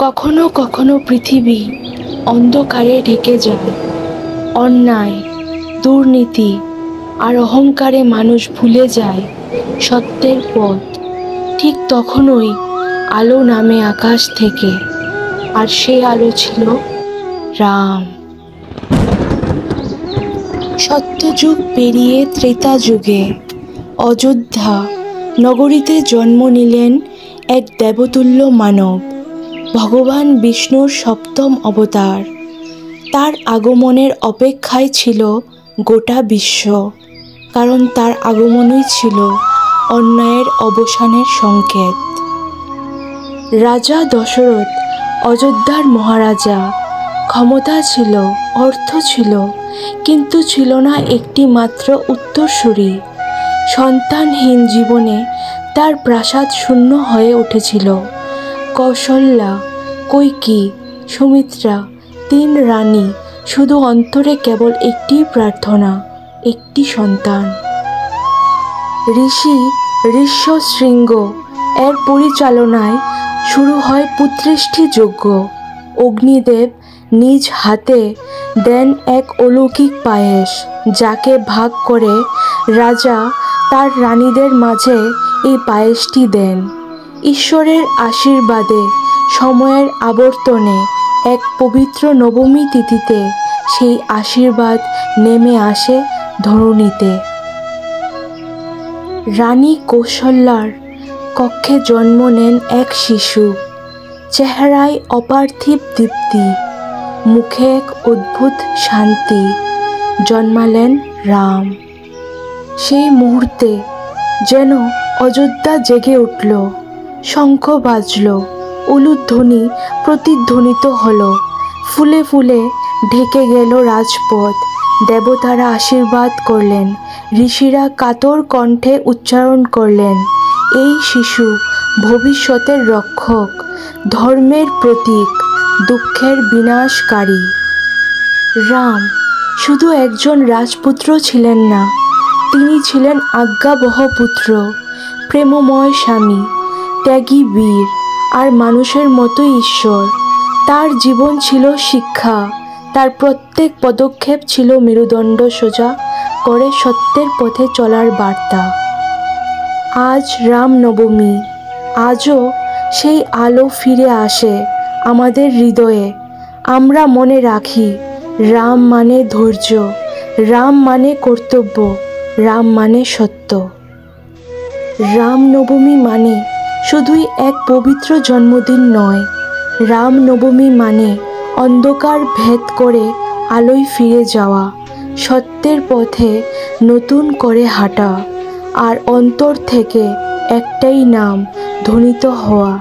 কখনো কখনো পৃথিবী অন্ধকারে ঢেকে যায়। অন্যায়, দুর্নীতি আর অহংকারে মানুষ ভুলে যায় সত্যের পথ। ঠিক তখনই আলো নামে আকাশ থেকে, আর সেই আলো ছিল রাম। সত্যযুগ পেরিয়ে ত্রেতা যুগে অযোধ্যা নগরীতে জন্ম নিলেন এক দেবতুল্য মানব, ভগবান বিষ্ণুর সপ্তম অবতার। তার আগমনের অপেক্ষায় ছিল গোটা বিশ্ব, কারণ তার আগমনই ছিল অন্যায়ের অবসানের সংকেত। রাজা দশরথ অযোধ্যার মহারাজা। ক্ষমতা ছিল, অর্থ ছিল, কিন্তু ছিল না একটি মাত্র উত্তরসূরি। সন্তানহীন জীবনে তার প্রাসাদ শূন্য হয়ে উঠেছিল। কৌশল্যা, কৈকেয়ী, সুমিত্রা, 3 রানী, শুধু অন্তরে কেবল একটি প্রার্থনা, একটি সন্তান। ঋষি ঋষ্যশৃঙ্গ এর পরিচালনায় শুরু হয় পুত্রেষ্টি যজ্ঞ। অগ্নিদেব নিজ হাতে দেন এক অলৌকিক পায়েস, যাকে ভাগ করে রাজা তার রানীদের মাঝে এই পায়েসটি দেন। ঈশ্বরের আশীর্বাদে সময়ের আবর্তনে এক পবিত্র নবমী তিথিতে সেই আশীর্বাদ নেমে আসে ধরণীতে। রানী কৌশল্যার কক্ষে জন্ম নেন এক শিশু। চেহারায় অপার্থিব দীপ্তি, মুখে এক অদ্ভুত শান্তি। জন্মালেন রাম। সেই মুহূর্তে যেন অযোধ্যা জেগে উঠল। শঙ্খ বাজল, উলুধ্বনি প্রতিধ্বনিত হলো। ফুলে ফুলে ঢেকে গেল রাজপথ। দেবতারা আশীর্বাদ করলেন, ঋষিরা কাতর কণ্ঠে উচ্চারণ করলেন, এই শিশু ভবিষ্যতের রক্ষক, ধর্মের প্রতীক, দুঃখের বিনাশকারী। রাম শুধু একজন রাজপুত্র ছিলেন না, তিনি ছিলেন আজ্ঞাবহ পুত্র, প্রেমময় স্বামী, ত্যাগী বীর, আর মানুষের মতোই ঈশ্বর। তার জীবন ছিল শিক্ষা, তার প্রত্যেক পদক্ষেপ ছিল মেরুদণ্ড সোজা করে সত্যের পথে চলার বার্তা। আজ রামনবমী, আজও সেই আলো ফিরে আসে আমাদের হৃদয়ে। আমরা মনে রাখি, রাম মানে ধৈর্য, রাম মানে কর্তব্য, রাম মানে সত্য। রামনবমী মানে শুধুই এক পবিত্র জন্মদিন নয়, রামনবমী মানে অন্ধকার ভেদ করে আলোয় ফিরে যাওয়া, সত্যের পথে নতুন করে হাঁটা, আর অন্তর থেকে একটাই নাম ধ্বনিত হওয়া,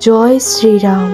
জয় শ্রীরাম।